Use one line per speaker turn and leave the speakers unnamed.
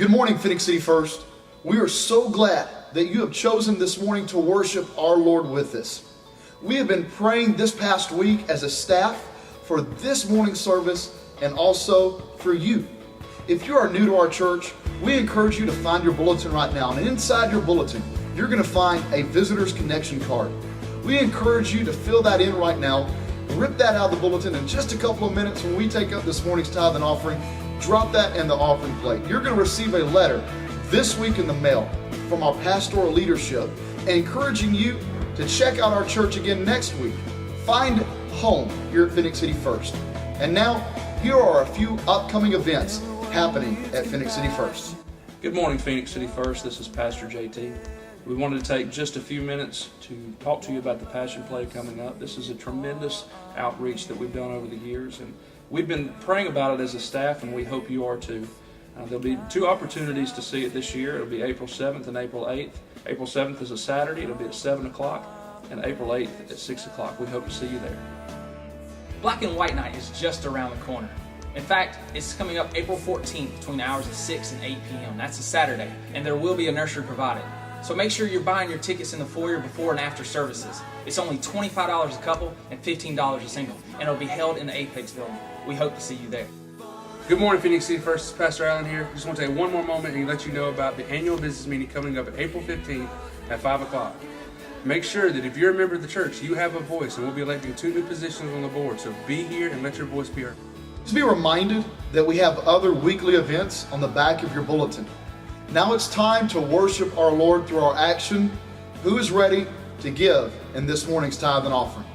Good morning, Phoenix City First. We are so glad that you have chosen this morning to worship our Lord with us. We have been praying this past week as a staff for this morning's service and also for you. If you are new to our church, we encourage you to find your bulletin right now. And inside your bulletin, you're going to find a visitor's connection card. We encourage you to fill that in right now. Rip that out of the bulletin in just a couple of minutes when we take up this morning's tithe and offering. Drop that in the offering plate. You're going to receive a letter this week in the mail from our pastoral leadership encouraging you to check out our church again next week. Find home here at Phoenix City First. And now, here are a few upcoming events happening at Phoenix City First.
Good morning, Phoenix City First. This is Pastor JT. We wanted to take just a few minutes to talk to you about the Passion Play coming up. This is a tremendous outreach that we've done over the years, and we've been praying about it as a staff, and we hope you are too. There'll be two opportunities to see it this year. It'll be April 7th and April 8th. April 7th is a Saturday. It'll be at 7 o'clock, and April 8th at 6 o'clock. We hope to see you there.
Black and White Night is just around the corner. In fact, it's coming up April 14th between the hours of 6 and 8 p.m. That's a Saturday, and there will be a nursery provided. So make sure you're buying your tickets in the foyer before and after services. It's only $25 a couple and $15 a single, and it'll be held in the Apex building. We hope to see you there.
Good morning, Phoenix City First. It's Pastor Allen here. Just want to take one more moment and let you know about the annual business meeting coming up at April 15th at 5 o'clock. Make sure that if you're a member of the church, you have a voice, and we'll be electing 2 new positions on the board. So be here and let your voice be heard.
Just be reminded that we have other weekly events on the back of your bulletin. Now it's time to worship our Lord through our action. Who is ready to give in this morning's tithe and offering?